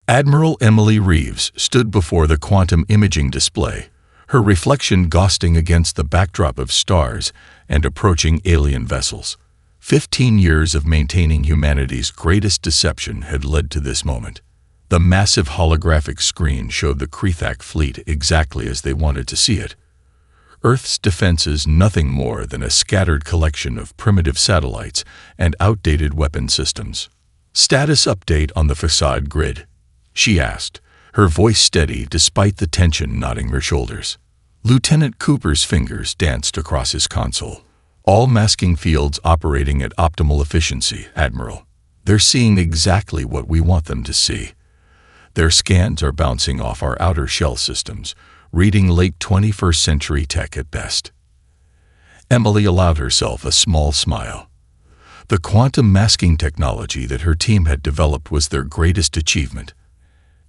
Admiral Emily Reeves stood before the quantum imaging display, her reflection ghosting against the backdrop of stars and approaching alien vessels. 15 years of maintaining humanity's greatest deception had led to this moment. The massive holographic screen showed the Krethak fleet exactly as they wanted to see it. Earth's defenses nothing more than a scattered collection of primitive satellites and outdated weapon systems. "Status update on the facade grid," she asked, her voice steady despite the tension knotting her shoulders. Lieutenant Cooper's fingers danced across his console. "All masking fields operating at optimal efficiency, Admiral. They're seeing exactly what we want them to see. Their scans are bouncing off our outer shell systems, reading late 21st century tech at best." Emily allowed herself a small smile. The quantum masking technology that her team had developed was their greatest achievement,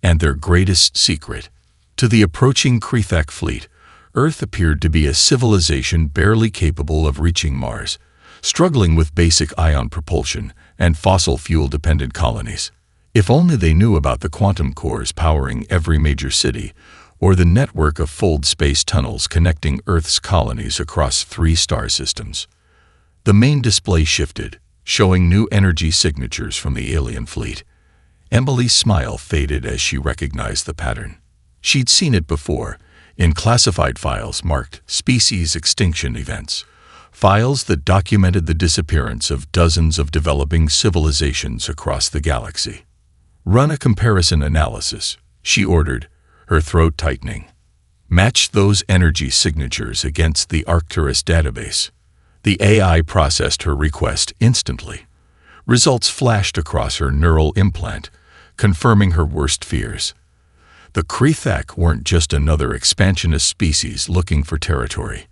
and their greatest secret. To the approaching Krethak fleet, Earth appeared to be a civilization barely capable of reaching Mars, struggling with basic ion propulsion and fossil fuel-dependent colonies. If only they knew about the quantum cores powering every major city, or the network of fold space tunnels connecting Earth's colonies across 3 star systems. The main display shifted, showing new energy signatures from the alien fleet. Emily's smile faded as she recognized the pattern. She'd seen it before, in classified files marked Species Extinction Events, files that documented the disappearance of dozens of developing civilizations across the galaxy. "Run a comparison analysis," she ordered, her throat tightening. "Match those energy signatures against the Arcturus database." The AI processed her request instantly. Results flashed across her neural implant, confirming her worst fears. The Krethak weren't just another expansionist species looking for territory.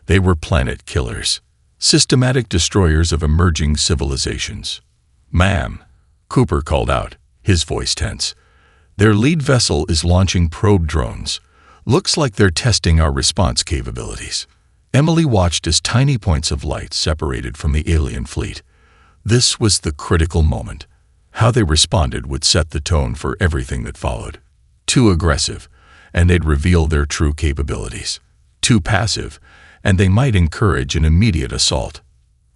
They were planet killers, systematic destroyers of emerging civilizations. "Ma'am," Cooper called out, his voice tense. "Their lead vessel is launching probe drones. Looks like they're testing our response capabilities." Emily watched as tiny points of light separated from the alien fleet. This was the critical moment. How they responded would set the tone for everything that followed. Too aggressive, and they'd reveal their true capabilities. Too passive, and they might encourage an immediate assault.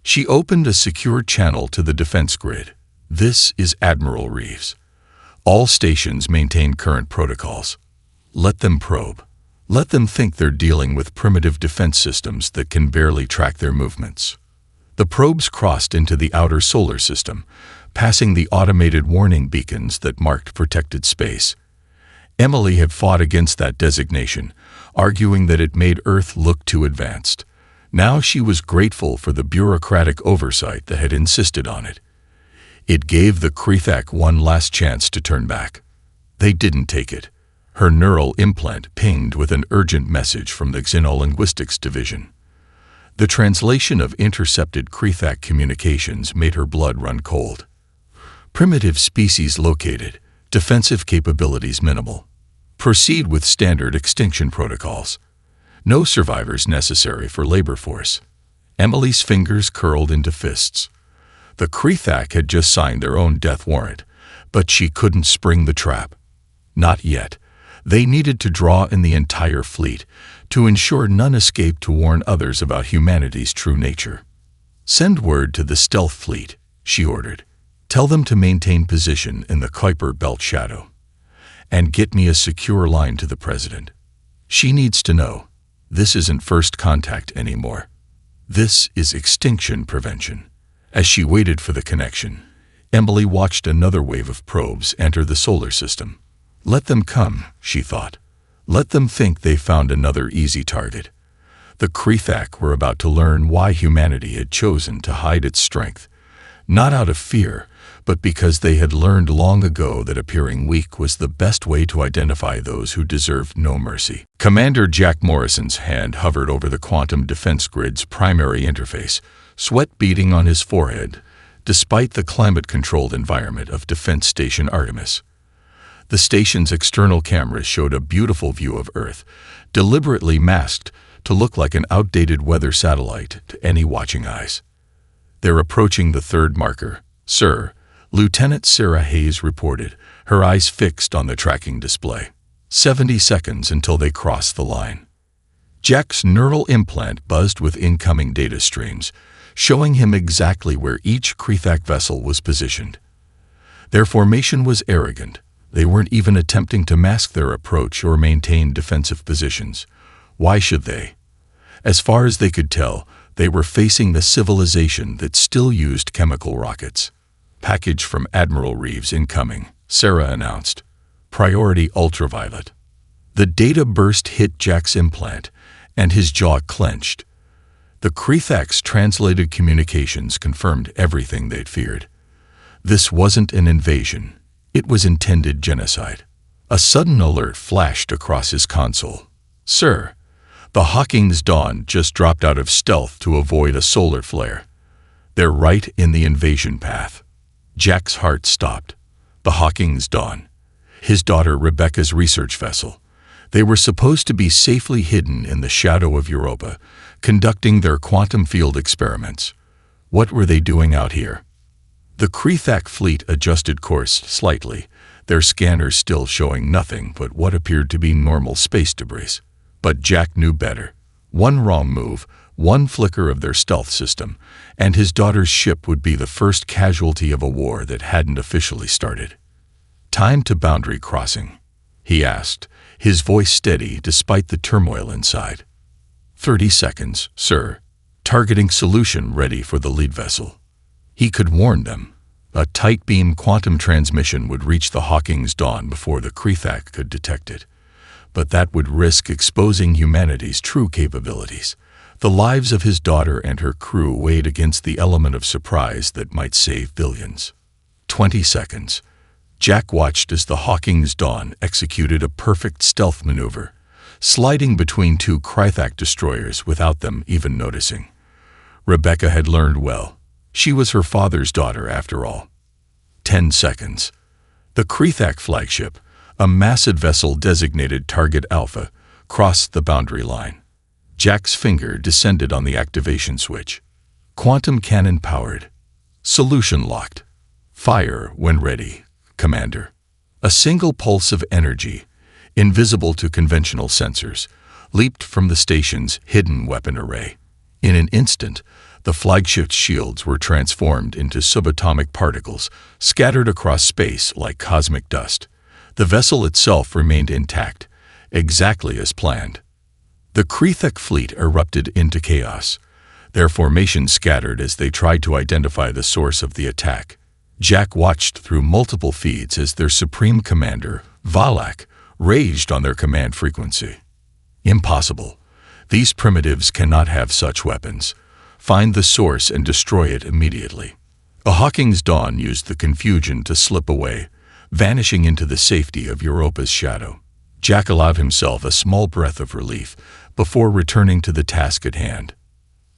She opened a secure channel to the defense grid. "This is Admiral Reeves. All stations maintain current protocols. Let them probe. Let them think they're dealing with primitive defense systems that can barely track their movements." The probes crossed into the outer solar system, passing the automated warning beacons that marked protected space. Emily had fought against that designation, arguing that it made Earth look too advanced. Now she was grateful for the bureaucratic oversight that had insisted on it. It gave the Krethak one last chance to turn back. They didn't take it. Her neural implant pinged with an urgent message from the Xenolinguistics Division. The translation of intercepted Krethak communications made her blood run cold. "Primitive species located. Defensive capabilities minimal. Proceed with standard extinction protocols. No survivors necessary for labor force." Emily's fingers curled into fists. The Krethak had just signed their own death warrant, but she couldn't spring the trap. Not yet. They needed to draw in the entire fleet to ensure none escaped to warn others about humanity's true nature. "Send word to the stealth fleet," she ordered. "Tell them to maintain position in the Kuiper Belt shadow. And get me a secure line to the President. She needs to know. This isn't first contact anymore. This is extinction prevention." As she waited for the connection, Emily watched another wave of probes enter the solar system. Let them come, she thought. Let them think they found another easy target. The Krethak were about to learn why humanity had chosen to hide its strength, not out of fear, but because they had learned long ago that appearing weak was the best way to identify those who deserved no mercy. Commander Jack Morrison's hand hovered over the quantum defense grid's primary interface, sweat beading on his forehead, despite the climate-controlled environment of Defense Station Artemis. The station's external cameras showed a beautiful view of Earth, deliberately masked to look like an outdated weather satellite to any watching eyes. "They're approaching the third marker, sir," Lieutenant Sarah Hayes reported, her eyes fixed on the tracking display. 70 seconds until they crossed the line. Jack's neural implant buzzed with incoming data streams, showing him exactly where each Krethak vessel was positioned. Their formation was arrogant. They weren't even attempting to mask their approach or maintain defensive positions. Why should they? As far as they could tell, they were facing the civilization that still used chemical rockets. Package from Admiral Reeves incoming, Sarah announced. Priority ultraviolet. The data burst hit Jack's implant, and his jaw clenched. The Krethak's translated communications confirmed everything they'd feared. This wasn't an invasion. It was intended genocide. A sudden alert flashed across his console. Sir, the Hawking's Dawn just dropped out of stealth to avoid a solar flare. They're right in the invasion path. Jack's heart stopped. The Hawking's Dawn. His daughter Rebecca's research vessel. They were supposed to be safely hidden in the shadow of Europa, conducting their quantum field experiments. What were they doing out here? The Krethak fleet adjusted course slightly, their scanners still showing nothing but what appeared to be normal space debris. But Jack knew better. One wrong move, one flicker of their stealth system, and his daughter's ship would be the first casualty of a war that hadn't officially started. Time to boundary crossing, he asked, his voice steady despite the turmoil inside. 30 seconds, sir. Targeting solution ready for the lead vessel. He could warn them. A tight beam quantum transmission would reach the Hawking's Dawn before the Krethak could detect it. But that would risk exposing humanity's true capabilities. The lives of his daughter and her crew weighed against the element of surprise that might save billions. 20 seconds. Jack watched as the Hawking's Dawn executed a perfect stealth maneuver, sliding between two Krethak destroyers without them even noticing. Rebecca had learned well. She was her father's daughter after all. 10 seconds. The Krethak flagship, a massive vessel designated Target Alpha, crossed the boundary line. Jack's finger descended on the activation switch. Quantum cannon powered. Solution locked. Fire when ready, Commander. A single pulse of energy, invisible to conventional sensors, leaped from the station's hidden weapon array. In an instant, the flagship's shields were transformed into subatomic particles, scattered across space like cosmic dust. The vessel itself remained intact, exactly as planned. The Krethak fleet erupted into chaos. Their formation scattered as they tried to identify the source of the attack. Jack watched through multiple feeds as their supreme commander, Valak, raged on their command frequency. Impossible. These primitives cannot have such weapons. Find the source and destroy it immediately. A Hawking's Dawn used the confusion to slip away, vanishing into the safety of Europa's shadow. Jack allowed himself a small breath of relief before returning to the task at hand.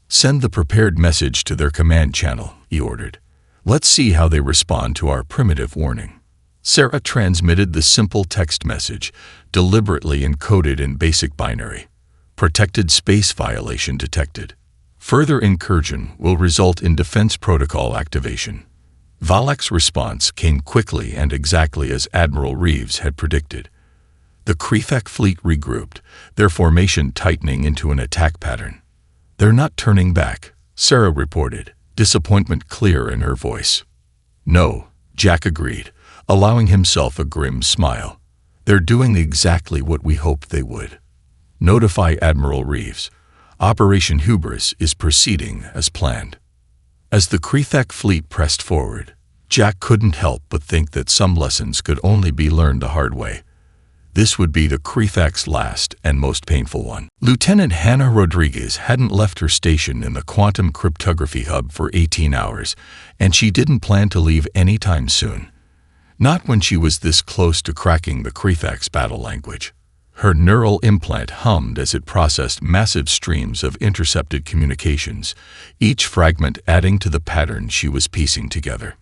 Send the prepared message to their command channel, he ordered. Let's see how they respond to our primitive warning. Sarah transmitted the simple text message, deliberately encoded in basic binary. Protected space violation detected. Further incursion will result in defense protocol activation. Valak's response came quickly and exactly as Admiral Reeves had predicted. The Krethak fleet regrouped, their formation tightening into an attack pattern. They're not turning back, Sarah reported, disappointment clear in her voice. No, Jack agreed, allowing himself a grim smile. They're doing exactly what we hoped they would. Notify Admiral Reeves. Operation Hubris is proceeding as planned. As the Krethak fleet pressed forward, Jack couldn't help but think that some lessons could only be learned the hard way. This would be the Krethak's last and most painful one. Lieutenant Hannah Rodriguez hadn't left her station in the quantum cryptography hub for 18 hours, and she didn't plan to leave anytime soon. Not when she was this close to cracking the Krethak's battle language. Her neural implant hummed as it processed massive streams of intercepted communications, each fragment adding to the pattern she was piecing together.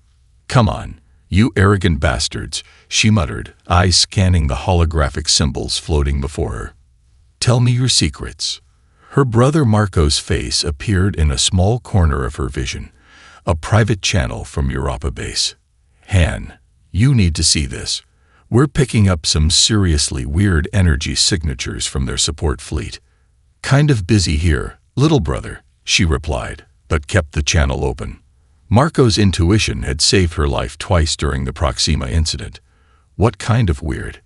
Come on, you arrogant bastards, she muttered, eyes scanning the holographic symbols floating before her. Tell me your secrets. Her brother Marco's face appeared in a small corner of her vision, a private channel from Europa base. Han, you need to see this. We're picking up some seriously weird energy signatures from their support fleet. Kind of busy here, little brother, she replied, but kept the channel open. Marco's intuition had saved her life twice during the Proxima incident. What kind of weird?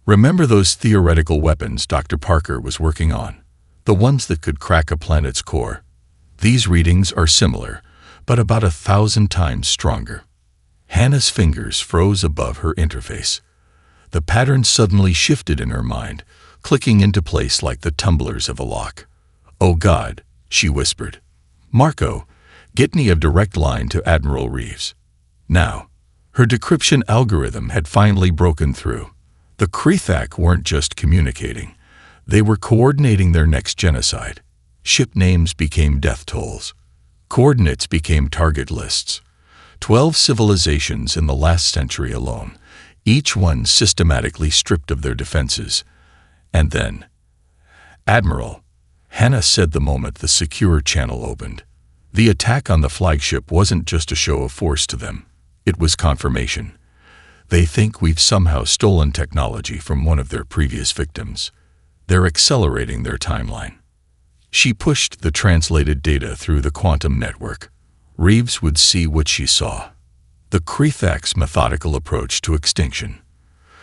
Remember those theoretical weapons Dr. Parker was working on? The ones that could crack a planet's core? These readings are similar, but about 1,000 times stronger. Hannah's fingers froze above her interface. The pattern suddenly shifted in her mind, clicking into place like the tumblers of a lock. "Oh God," she whispered. "Marco, get me a direct line to Admiral Reeves. Now." Her decryption algorithm had finally broken through. The Krethak weren't just communicating. They were coordinating their next genocide. Ship names became death tolls. Coordinates became target lists. 12 civilizations in the last century alone, each one systematically stripped of their defenses. And then, "Admiral," Hannah said the moment the secure channel opened. The attack on the flagship wasn't just a show of force to them. It was confirmation. They think we've somehow stolen technology from one of their previous victims. They're accelerating their timeline. She pushed the translated data through the quantum network. Reeves would see what she saw. The Krethak's methodical approach to extinction.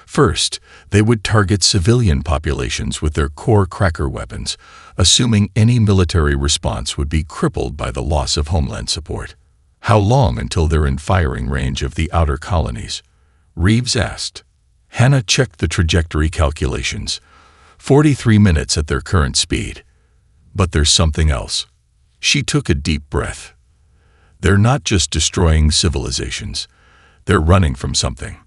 First, they would target civilian populations with their core cracker weapons, assuming any military response would be crippled by the loss of homeland support. How long until they're in firing range of the outer colonies? Reeves asked. Hannah checked the trajectory calculations. 43 minutes at their current speed. But there's something else. She took a deep breath. They're not just destroying civilizations. They're running from something.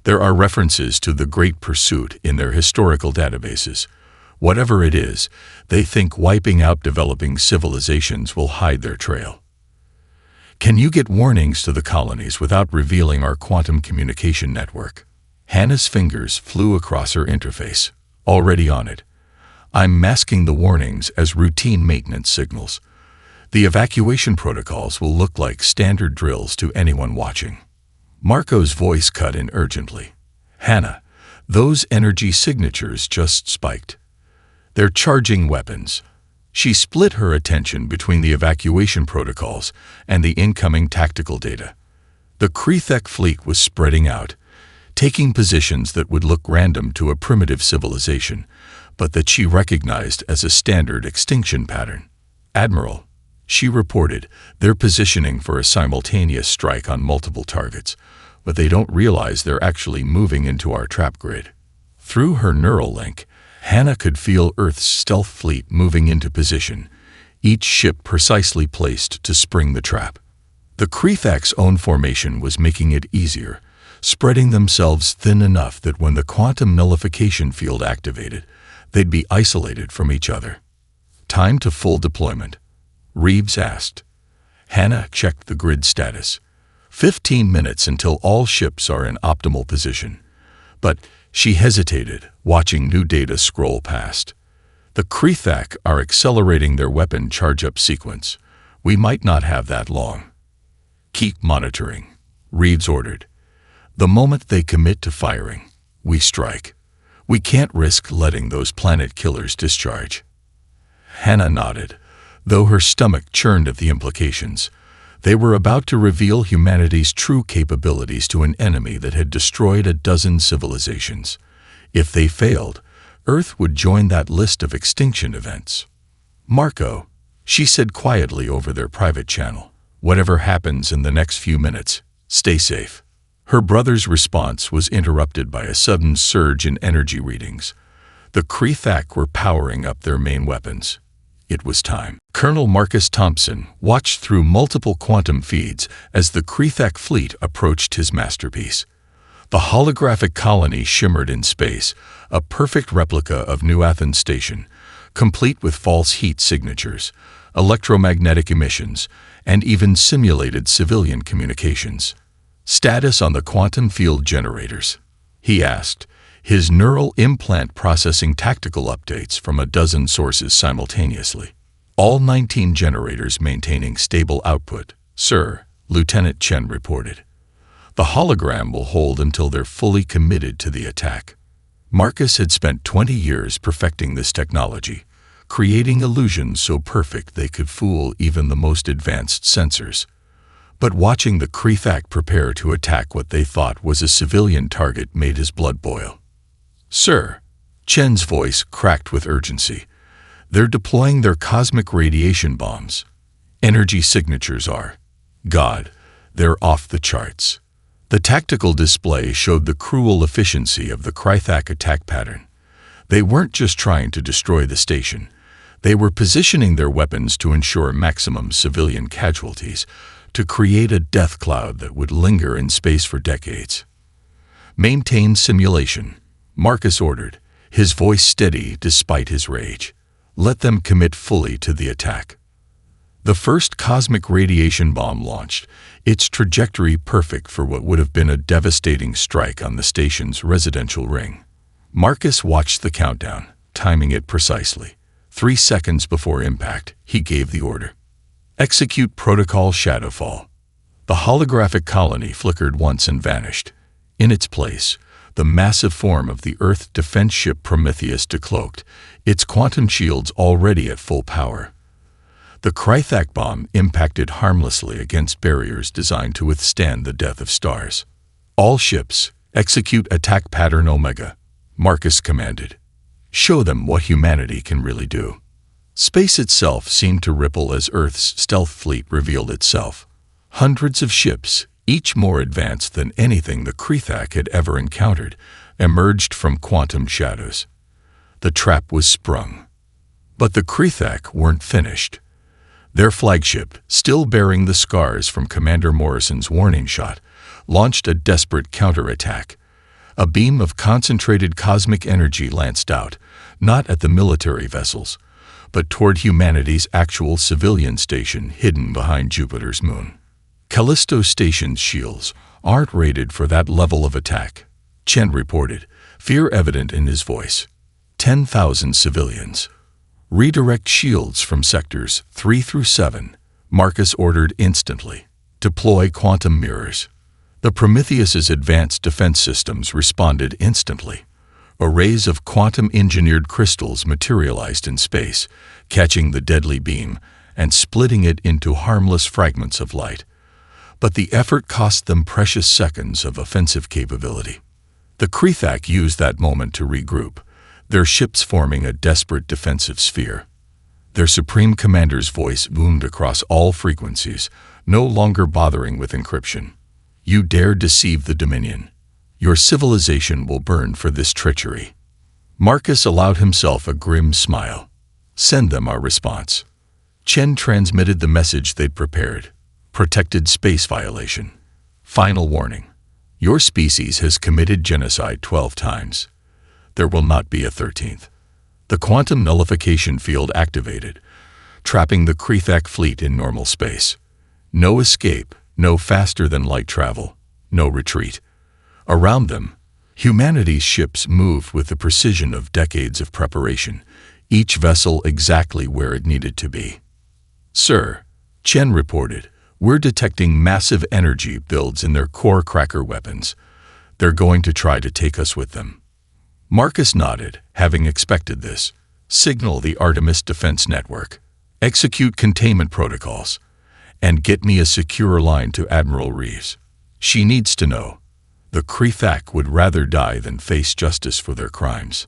There are references to the Great Pursuit in their historical databases. Whatever it is, they think wiping out developing civilizations will hide their trail. Can you get warnings to the colonies without revealing our quantum communication network? Hannah's fingers flew across her interface. Already on it. I'm masking the warnings as routine maintenance signals. The evacuation protocols will look like standard drills to anyone watching. Marco's voice cut in urgently. Hannah, those energy signatures just spiked. They're charging weapons. She split her attention between the evacuation protocols and the incoming tactical data. The Krethak fleet was spreading out, taking positions that would look random to a primitive civilization, but that she recognized as a standard extinction pattern. Admiral, she reported, they're positioning for a simultaneous strike on multiple targets, but they don't realize they're actually moving into our trap grid. Through her neural link, Hannah could feel Earth's stealth fleet moving into position, each ship precisely placed to spring the trap. The Krethak's own formation was making it easier, spreading themselves thin enough that when the quantum nullification field activated, they'd be isolated from each other. Time to full deployment? Reeves asked. Hannah checked the grid status. 15 minutes until all ships are in optimal position. But she hesitated, watching new data scroll past. The Krethak are accelerating their weapon charge-up sequence. We might not have that long. Keep monitoring, Reeves ordered. The moment they commit to firing, we strike. We can't risk letting those planet killers discharge. Hannah nodded, though her stomach churned at the implications. They were about to reveal humanity's true capabilities to an enemy that had destroyed a dozen civilizations. If they failed, Earth would join that list of extinction events. Marco, she said quietly over their private channel, whatever happens in the next few minutes, stay safe. Her brother's response was interrupted by a sudden surge in energy readings. The Krethak were powering up their main weapons. It was time. Colonel Marcus Thompson watched through multiple quantum feeds as the Krethak fleet approached his masterpiece. The holographic colony shimmered in space, a perfect replica of New Athens Station, complete with false heat signatures, electromagnetic emissions, and even simulated civilian communications. Status on the quantum field generators, he asked, his neural implant processing tactical updates from a dozen sources simultaneously. All 19 generators maintaining stable output, sir, Lieutenant Chen reported. The hologram will hold until they're fully committed to the attack. Marcus had spent 20 years perfecting this technology, creating illusions so perfect they could fool even the most advanced sensors. But watching the Krethak prepare to attack what they thought was a civilian target made his blood boil. "Sir," Chen's voice cracked with urgency, "they're deploying their cosmic radiation bombs. Energy signatures are, God, they're off the charts." The tactical display showed the cruel efficiency of the Krethak attack pattern. They weren't just trying to destroy the station. They were positioning their weapons to ensure maximum civilian casualties, to create a death cloud that would linger in space for decades. "Maintain simulation," Marcus ordered, his voice steady despite his rage. "Let them commit fully to the attack." The first cosmic radiation bomb launched, its trajectory perfect for what would have been a devastating strike on the station's residential ring. Marcus watched the countdown, timing it precisely. 3 seconds before impact, he gave the order. "Execute Protocol Shadowfall." The holographic colony flickered once and vanished. In its place, the massive form of the Earth defense ship Prometheus decloaked, its quantum shields already at full power. The Krethak bomb impacted harmlessly against barriers designed to withstand the death of stars. "All ships, execute attack pattern Omega," Marcus commanded. "Show them what humanity can really do." Space itself seemed to ripple as Earth's stealth fleet revealed itself. Hundreds of ships, each more advanced than anything the Krethak had ever encountered, emerged from quantum shadows. The trap was sprung. But the Krethak weren't finished. Their flagship, still bearing the scars from Commander Morrison's warning shot, launched a desperate counterattack. A beam of concentrated cosmic energy lanced out, not at the military vessels, but toward humanity's actual civilian station hidden behind Jupiter's moon. Callisto Station's shields aren't rated for that level of attack, Chen reported, fear evident in his voice. 10,000 civilians. Redirect shields from sectors 3 through 7, Marcus ordered instantly. Deploy quantum mirrors. The Prometheus's advanced defense systems responded instantly. Arrays of quantum-engineered crystals materialized in space, catching the deadly beam and splitting it into harmless fragments of light. But the effort cost them precious seconds of offensive capability. The Krethak used that moment to regroup, their ships forming a desperate defensive sphere. Their supreme commander's voice boomed across all frequencies, no longer bothering with encryption. "You dare deceive the Dominion. Your civilization will burn for this treachery." Marcus allowed himself a grim smile. "Send them our response." Chen transmitted the message they'd prepared. "Protected space violation. Final warning. Your species has committed genocide 12 times. There will not be a 13th. The quantum nullification field activated, trapping the Krethak fleet in normal space. No escape, no faster-than-light travel, no retreat. Around them, humanity's ships moved with the precision of decades of preparation, each vessel exactly where it needed to be. "Sir," Chen reported, "we're detecting massive energy builds in their core cracker weapons. They're going to try to take us with them." Marcus nodded, having expected this. "Signal the Artemis Defense Network. Execute containment protocols. And get me a secure line to Admiral Reeves. She needs to know. The Krethak would rather die than face justice for their crimes."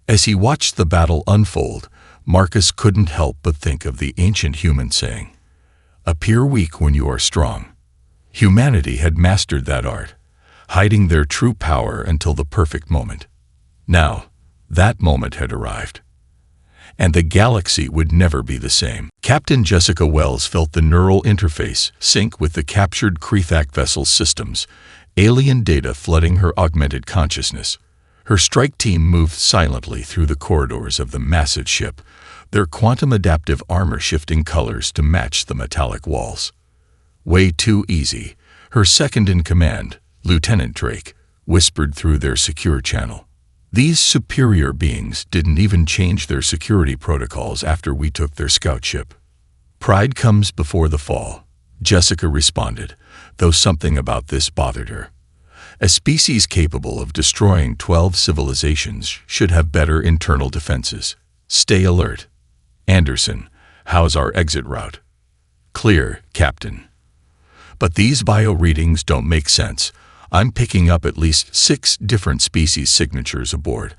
As he watched the battle unfold, Marcus couldn't help but think of the ancient human saying, "Appear weak when you are strong." Humanity had mastered that art, hiding their true power until the perfect moment. Now, that moment had arrived. And the galaxy would never be the same. Captain Jessica Wells felt the neural interface sync with the captured Krethak vessel's systems, alien data flooding her augmented consciousness. Her strike team moved silently through the corridors of the massive ship, their quantum-adaptive armor shifting colors to match the metallic walls. "Way too easy," her second-in-command, Lieutenant Drake, whispered through their secure channel. "These superior beings didn't even change their security protocols after we took their scout ship." "Pride comes before the fall," Jessica responded, though something about this bothered her. A species capable of destroying 12 civilizations should have better internal defenses. Stay alert. Anderson, how's our exit route? Clear, Captain. But these bio readings don't make sense. I'm picking up at least 6 different species signatures aboard,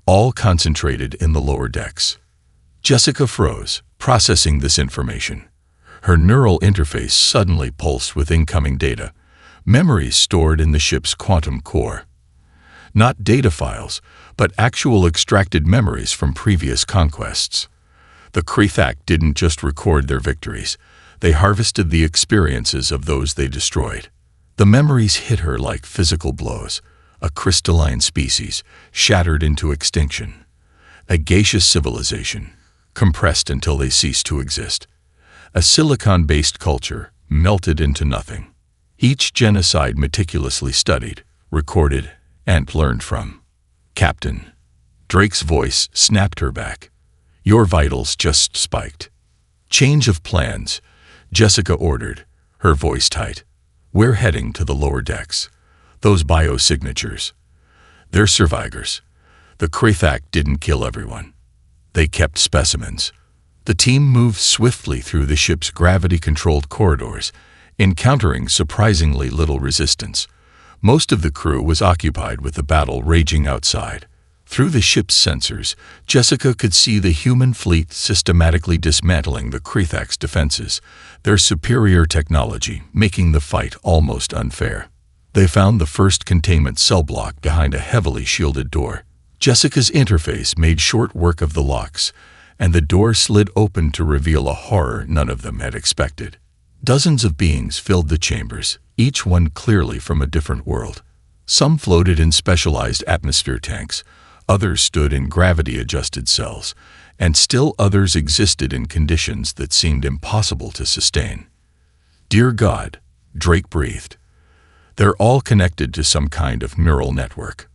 all concentrated in the lower decks. Jessica froze, processing this information. Her neural interface suddenly pulsed with incoming data, memories stored in the ship's quantum core. Not data files, but actual extracted memories from previous conquests. The Krethak didn't just record their victories, they harvested the experiences of those they destroyed. The memories hit her like physical blows, a crystalline species shattered into extinction, a gaseous civilization compressed until they ceased to exist, a silicon-based culture melted into nothing. Each genocide meticulously studied, recorded, and learned from. Captain. Drake's voice snapped her back. Your vitals just spiked. Change of plans, Jessica ordered, her voice tight. We're heading to the lower decks. Those biosignatures. They're survivors. The Krethak didn't kill everyone. They kept specimens. The team moved swiftly through the ship's gravity-controlled corridors, encountering surprisingly little resistance. Most of the crew was occupied with the battle raging outside. Through the ship's sensors, Jessica could see the human fleet systematically dismantling the Krethak's defenses, their superior technology making the fight almost unfair. They found the first containment cell block behind a heavily shielded door. Jessica's interface made short work of the locks, and the door slid open to reveal a horror none of them had expected. Dozens of beings filled the chambers, each one clearly from a different world. Some floated in specialized atmosphere tanks, others stood in gravity-adjusted cells, and still others existed in conditions that seemed impossible to sustain. Dear God, Drake breathed. They're all connected to some kind of neural network.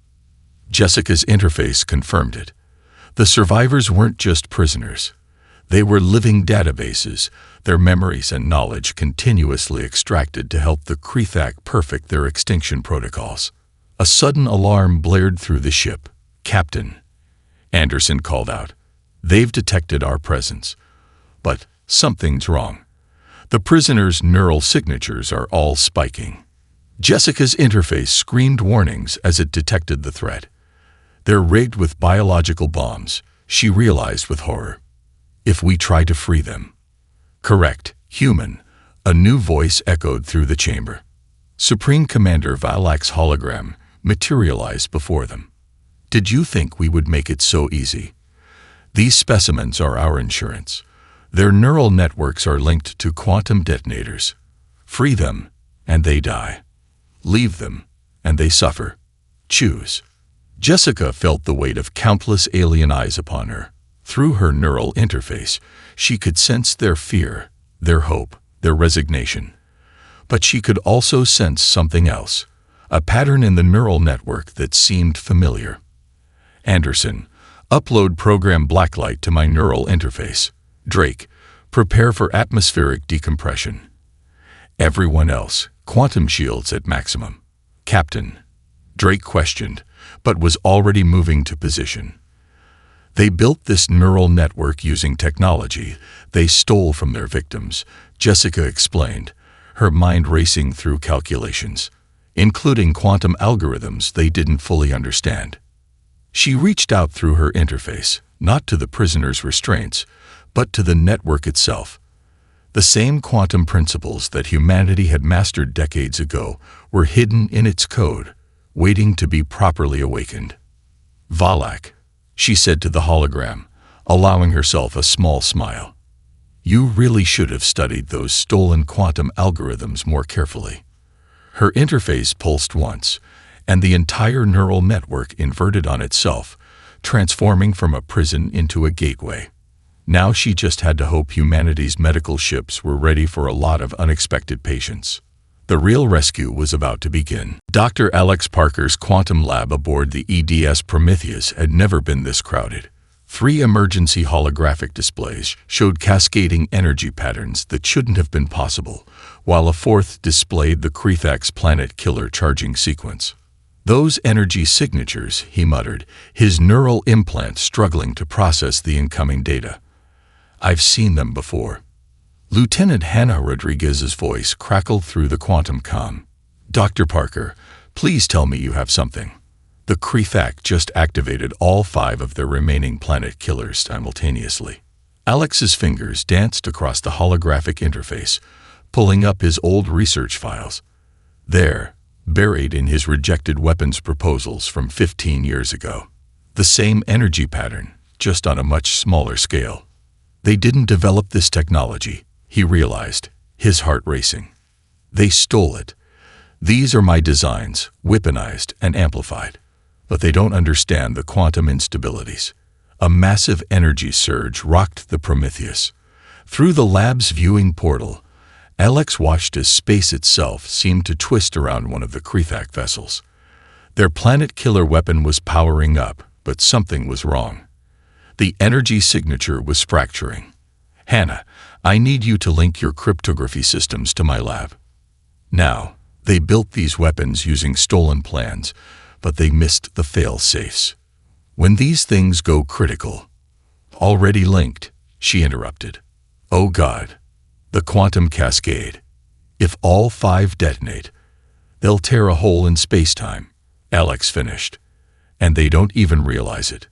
Jessica's interface confirmed it. The survivors weren't just prisoners. They were living databases, their memories and knowledge continuously extracted to help the Krethak perfect their extinction protocols. A sudden alarm blared through the ship. Captain, Anderson called out. They've detected our presence. But something's wrong. The prisoners' neural signatures are all spiking. Jessica's interface screamed warnings as it detected the threat. They're rigged with biological bombs, she realized with horror. If we try to free them. Correct, human, a new voice echoed through the chamber. Supreme Commander Valak's hologram materialized before them. Did you think we would make it so easy? These specimens are our insurance. Their neural networks are linked to quantum detonators. Free them, and they die. Leave them, and they suffer. Choose. Jessica felt the weight of countless alien eyes upon her. Through her neural interface, she could sense their fear, their hope, their resignation. But she could also sense something else, a pattern in the neural network that seemed familiar. Anderson, upload program Blacklight to my neural interface. Drake, prepare for atmospheric decompression. Everyone else, quantum shields at maximum. Captain, Drake questioned, but was already moving to position. They built this neural network using technology they stole from their victims, Jessica explained, her mind racing through calculations, including quantum algorithms they didn't fully understand. She reached out through her interface, not to the prisoner's restraints, but to the network itself. The same quantum principles that humanity had mastered decades ago were hidden in its code, waiting to be properly awakened. Valak, she said to the hologram, allowing herself a small smile. You really should have studied those stolen quantum algorithms more carefully. Her interface pulsed once, and the entire neural network inverted on itself, transforming from a prison into a gateway. Now she just had to hope humanity's medical ships were ready for a lot of unexpected patients. The real rescue was about to begin. Dr. Alex Parker's quantum lab aboard the EDS Prometheus had never been this crowded. 3 emergency holographic displays showed cascading energy patterns that shouldn't have been possible, while a 4th displayed the Krethax planet killer charging sequence. "Those energy signatures," he muttered, his neural implant struggling to process the incoming data. "I've seen them before." Lieutenant Hannah Rodriguez's voice crackled through the quantum comm. "Dr. Parker, please tell me you have something." The Krethax just activated all 5 of their remaining planet killers simultaneously. Alex's fingers danced across the holographic interface, pulling up his old research files. There, buried in his rejected weapons proposals from 15 years ago. The same energy pattern, just on a much smaller scale. They didn't develop this technology, he realized, his heart racing. They stole it. These are my designs, weaponized and amplified. But they don't understand the quantum instabilities. A massive energy surge rocked the Prometheus. Through the lab's viewing portal, Alex watched as space itself seemed to twist around one of the Krethax vessels. Their planet killer weapon was powering up, but something was wrong. The energy signature was fracturing. "Hannah, I need you to link your cryptography systems to my lab." Now, they built these weapons using stolen plans, but they missed the fail-safes. "When these things go critical—" "Already linked," she interrupted. "Oh God, the quantum cascade. If all 5 detonate, they'll tear a hole in space-time," Alex finished. "And they don't even realize it."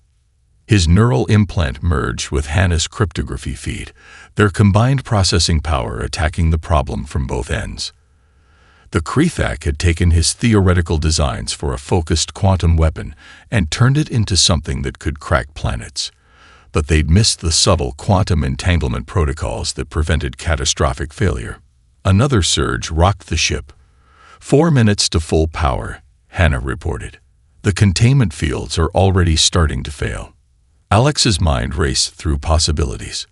His neural implant merged with Hannah's cryptography feed, their combined processing power attacking the problem from both ends. The Krethax had taken his theoretical designs for a focused quantum weapon and turned it into something that could crack planets. But they'd missed the subtle quantum entanglement protocols that prevented catastrophic failure. Another surge rocked the ship. 4 minutes to full power, Hannah reported. The containment fields are already starting to fail. Alex's mind raced through possibilities.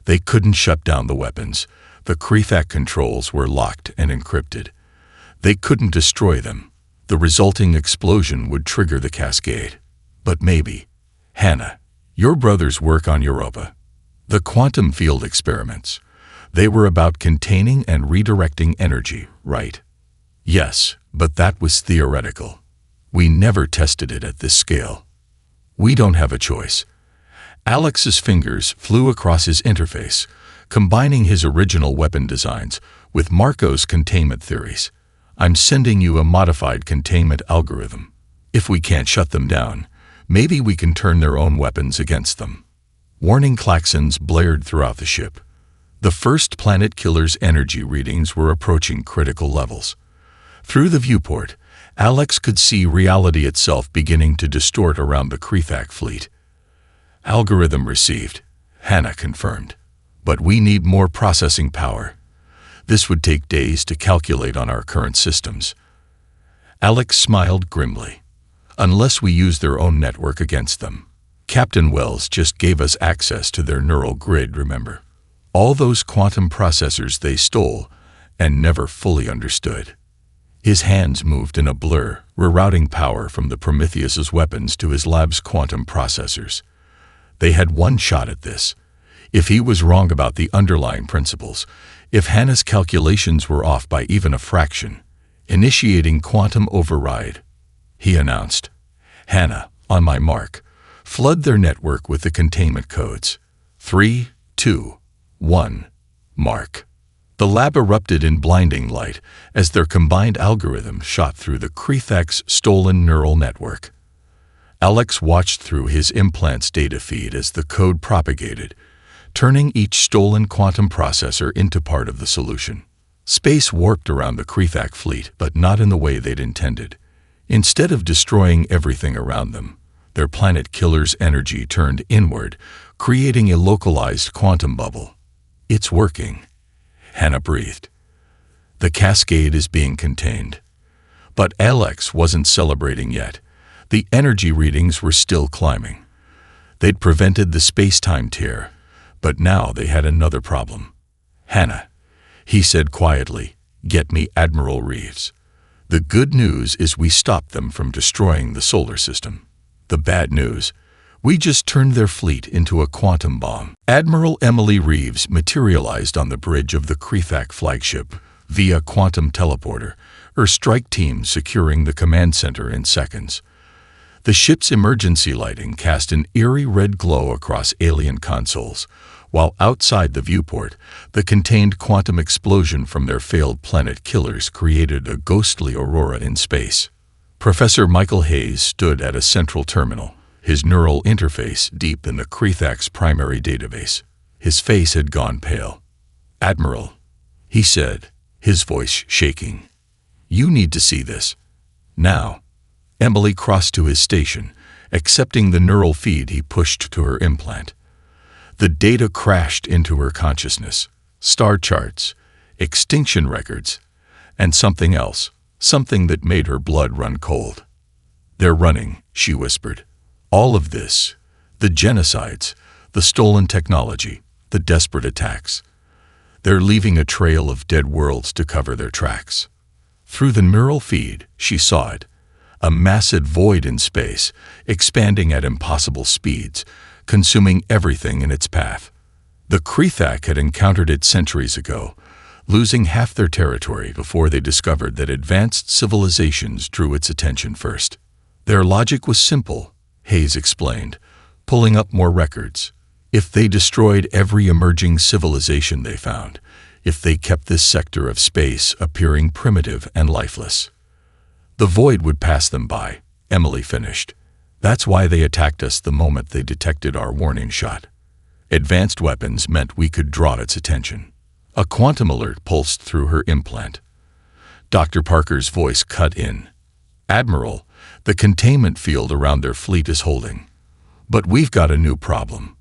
They couldn't shut down the weapons. The Krethax controls were locked and encrypted. They couldn't destroy them. The resulting explosion would trigger the cascade. But maybe. "Hannah, your brother's work on Europa. The quantum field experiments. They were about containing and redirecting energy, right?" "Yes, but that was theoretical. We never tested it at this scale. We don't have a choice." Alex's fingers flew across his interface, combining his original weapon designs with Marco's containment theories. "I'm sending you a modified containment algorithm. If we can't shut them down, maybe we can turn their own weapons against them." Warning klaxons blared throughout the ship. The first planet killer's energy readings were approaching critical levels. Through the viewport, Alex could see reality itself beginning to distort around the Krethax fleet. "Algorithm received," Hannah confirmed. "But we need more processing power. This would take days to calculate on our current systems." Alex smiled grimly. "Unless we use their own network against them. Captain Wells just gave us access to their neural grid, remember? All those quantum processors they stole and never fully understood." His hands moved in a blur, rerouting power from the Prometheus's weapons to his lab's quantum processors. They had one shot at this. If he was wrong about the underlying principles, if Hannah's calculations were off by even a fraction, initiating quantum override, he announced. "Hannah, on my mark, flood their network with the containment codes. 3, 2, 1, mark." The lab erupted in blinding light as their combined algorithm shot through the Krethax stolen neural network. Alex watched through his implant's data feed as the code propagated, turning each stolen quantum processor into part of the solution. Space warped around the Krethax fleet, but not in the way they'd intended. Instead of destroying everything around them, their planet killer's energy turned inward, creating a localized quantum bubble. "It's working," Hannah breathed. "The cascade is being contained." But Alex wasn't celebrating yet. The energy readings were still climbing. They'd prevented the space-time tear, but now they had another problem. "Hannah," he said quietly, "get me Admiral Reeves. The good news is we stopped them from destroying the solar system. The bad news, We just turned their fleet into a quantum bomb. Admiral Emily Reeves materialized on the bridge of the Krethak flagship via quantum teleporter, her strike team securing the command center in seconds. The ship's emergency lighting cast an eerie red glow across alien consoles, while outside the viewport, the contained quantum explosion from their failed planet killers created a ghostly aurora in space. Professor Michael Hayes stood at a central terminal, his neural interface deep in the Krethak's primary database. His face had gone pale. "Admiral," he said, his voice shaking. "You need to see this. Now." Emily crossed to his station, accepting the neural feed he pushed to her implant. The data crashed into her consciousness. Star charts, extinction records, and something else, something that made her blood run cold. "They're running," she whispered. "All of this, the genocides, the stolen technology, the desperate attacks. They're leaving a trail of dead worlds to cover their tracks." Through the neural feed, she saw it, a massive void in space, expanding at impossible speeds, consuming everything in its path. The Krethak had encountered it centuries ago, losing half their territory before they discovered that advanced civilizations drew its attention first. Their logic was simple, Hayes explained, pulling up more records. If they destroyed every emerging civilization they found, if they kept this sector of space appearing primitive and lifeless, the void would pass them by, Emily finished. That's why they attacked us the moment they detected our warning shot. Advanced weapons meant we could draw its attention. A quantum alert pulsed through her implant. Dr. Parker's voice cut in. "Admiral, the containment field around their fleet is holding. But we've got a new problem.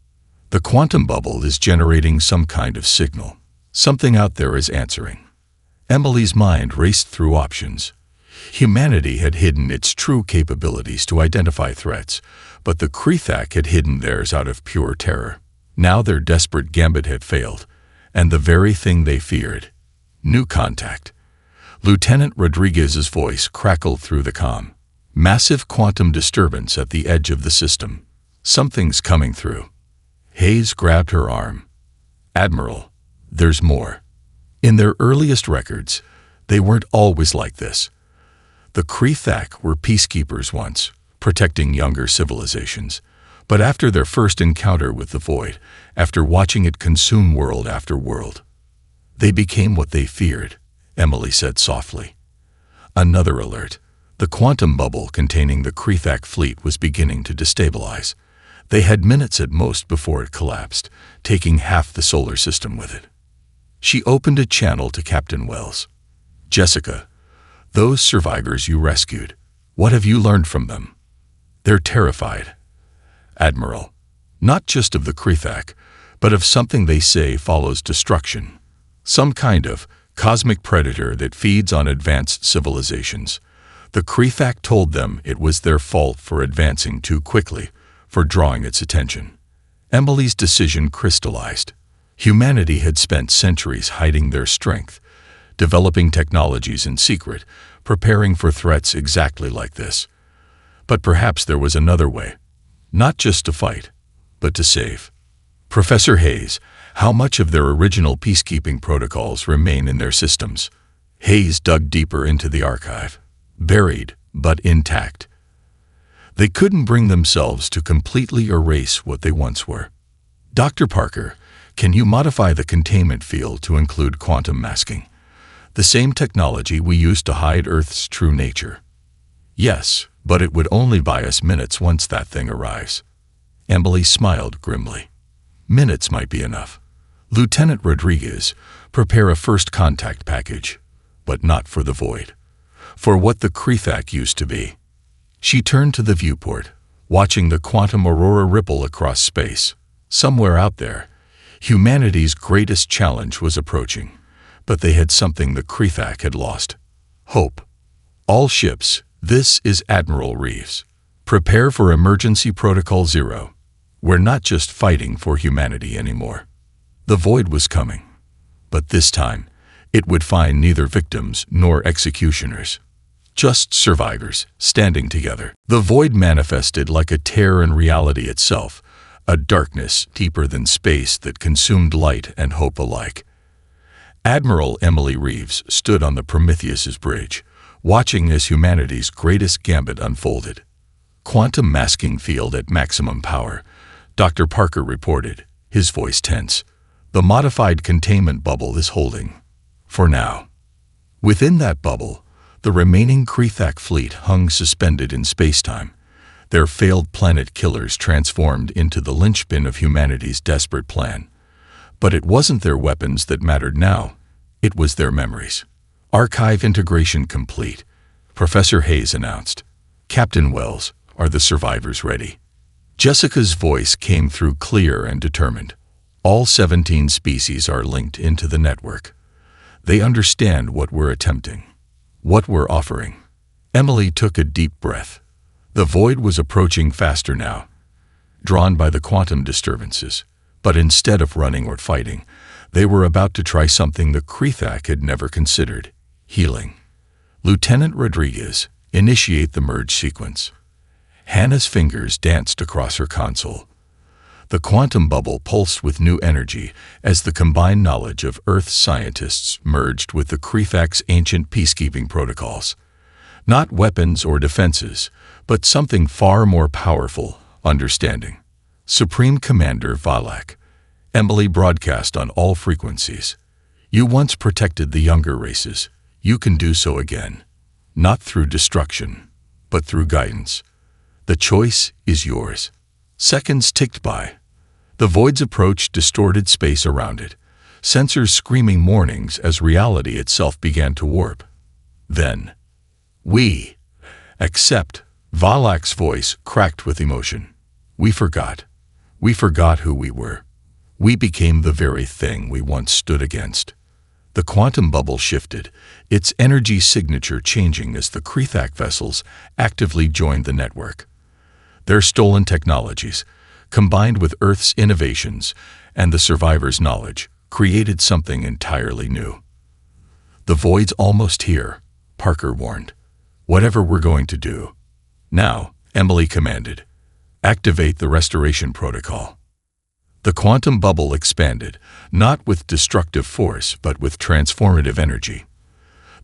The quantum bubble is generating some kind of signal. Something out there is answering." Emily's mind raced through options. Humanity had hidden its true capabilities to identify threats, but the Krethak had hidden theirs out of pure terror. Now their desperate gambit had failed, and the very thing they feared. New contact. Lieutenant Rodriguez's voice crackled through the comm. "Massive quantum disturbance at the edge of the system. Something's coming through." Hayes grabbed her arm. "Admiral, there's more. In their earliest records, they weren't always like this. The Krethak were peacekeepers once, protecting younger civilizations. But after their first encounter with the void, after watching it consume world after world, they became what they feared," Emily said softly. Another alert. The quantum bubble containing the Krethak fleet was beginning to destabilize. They had minutes at most before it collapsed, taking half the solar system with it. She opened a channel to Captain Wells. "Jessica, those survivors you rescued, what have you learned from them?" "They're terrified, Admiral. Not just of the Krethak, but of something they say follows destruction. Some kind of cosmic predator that feeds on advanced civilizations. The Krethak told them it was their fault for advancing too quickly, for drawing its attention." Emily's decision crystallized. Humanity had spent centuries hiding their strength, developing technologies in secret, preparing for threats exactly like this. But perhaps there was another way. Not just to fight, but to save. "Professor Hayes, how much of their original peacekeeping protocols remain in their systems?" Hayes dug deeper into the archive. "Buried, but intact. They couldn't bring themselves to completely erase what they once were." "Dr. Parker, can you modify the containment field to include quantum masking? The same technology we use to hide Earth's true nature." "Yes, but it would only buy us minutes once that thing arrives." Emily smiled grimly. "Minutes might be enough. Lieutenant Rodriguez, prepare a first contact package, but not for the void. For what the Krethak used to be." She turned to the viewport, watching the quantum aurora ripple across space. Somewhere out there, humanity's greatest challenge was approaching, but they had something the Krethak had lost: hope. "All ships, this is Admiral Reeves. Prepare for Emergency Protocol 0. We're not just fighting for humanity anymore." The void was coming, but this time, it would find neither victims nor executioners. Just survivors, standing together. The void manifested like a tear in reality itself, a darkness deeper than space that consumed light and hope alike. Admiral Emily Reeves stood on the Prometheus's bridge, watching as humanity's greatest gambit unfolded. Quantum masking field at maximum power, Dr. Parker reported, his voice tense. The modified containment bubble is holding. For now. Within that bubble, the remaining Krethak fleet hung suspended in spacetime, their failed planet killers transformed into the linchpin of humanity's desperate plan. But it wasn't their weapons that mattered now, it was their memories. Archive integration complete, Professor Hayes announced. Captain Wells, are the survivors ready? Jessica's voice came through clear and determined. All 17 species are linked into the network. They understand what we're attempting, what we're offering. Emily took a deep breath. The void was approaching faster now, drawn by the quantum disturbances. But instead of running or fighting, they were about to try something the Krethak had never considered: healing. Lieutenant Rodriguez, initiate the merge sequence. Hannah's fingers danced across her console. The quantum bubble pulsed with new energy as the combined knowledge of Earth's scientists merged with the Krethak's ancient peacekeeping protocols. Not weapons or defenses, but something far more powerful: understanding. Supreme Commander Valak, Emily broadcast on all frequencies. You once protected the younger races. You can do so again. Not through destruction, but through guidance. The choice is yours. Seconds ticked by. The void's approach distorted space around it, sensors screaming warnings as reality itself began to warp. Then, we accept. Valak's voice cracked with emotion. We forgot. We forgot who we were. We became the very thing we once stood against. The quantum bubble shifted, its energy signature changing as the Krethak vessels actively joined the network. Their stolen technologies, combined with Earth's innovations and the survivors' knowledge, created something entirely new. The void's almost here, Parker warned. Whatever we're going to do. Now, Emily commanded. Activate the restoration protocol. The quantum bubble expanded, not with destructive force, but with transformative energy.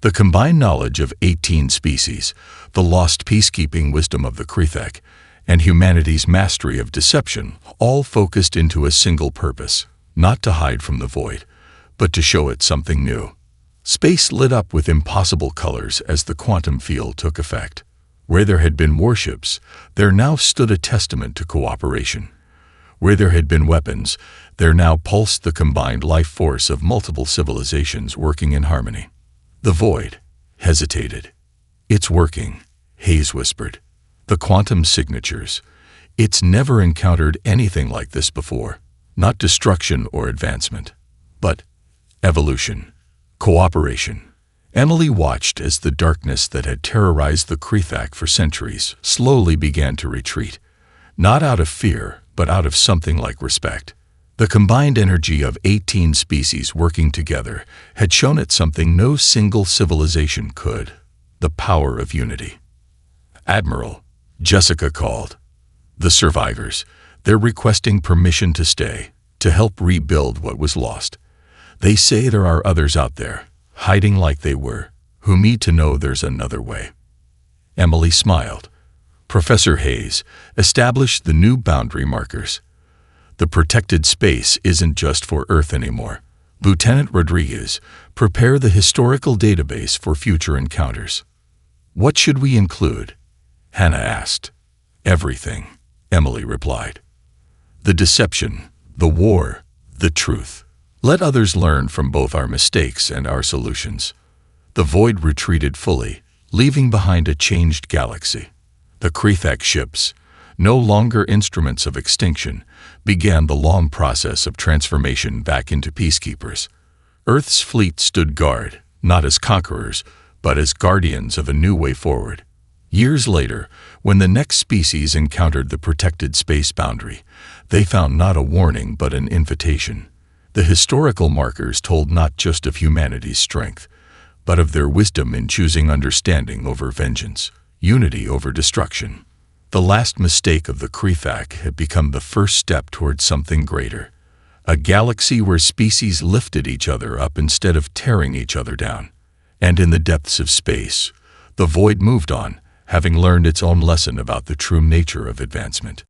The combined knowledge of 18 species, the lost peacekeeping wisdom of the Krethak, and humanity's mastery of deception, all focused into a single purpose: not to hide from the void, but to show it something new. Space lit up with impossible colors as the quantum field took effect. Where there had been warships, there now stood a testament to cooperation. Where there had been weapons, there now pulsed the combined life force of multiple civilizations working in harmony. The void hesitated. It's working, Hayes whispered. The quantum signatures. It's never encountered anything like this before. Not destruction or advancement, but evolution, cooperation. Emily watched as the darkness that had terrorized the Krethak for centuries slowly began to retreat, not out of fear, but out of something like respect. The combined energy of 18 species working together had shown it something no single civilization could: the power of unity. Admiral, Jessica called. The survivors, they're requesting permission to stay, to help rebuild what was lost. They say there are others out there, hiding like they were, who need to know there's another way. Emily smiled. Professor Hayes established the new boundary markers. The protected space isn't just for Earth anymore. Lieutenant Rodriguez, prepare the historical database for future encounters. What should we include? Hannah asked. Everything, Emily replied. The deception, the war, the truth. Let others learn from both our mistakes and our solutions. The void retreated fully, leaving behind a changed galaxy. The Krethak ships, no longer instruments of extinction, began the long process of transformation back into peacekeepers. Earth's fleet stood guard, not as conquerors, but as guardians of a new way forward. Years later, when the next species encountered the protected space boundary, they found not a warning but an invitation. The historical markers told not just of humanity's strength, but of their wisdom in choosing understanding over vengeance, unity over destruction. The last mistake of the Krefak had become the first step towards something greater, a galaxy where species lifted each other up instead of tearing each other down. And in the depths of space, the void moved on, having learned its own lesson about the true nature of advancement.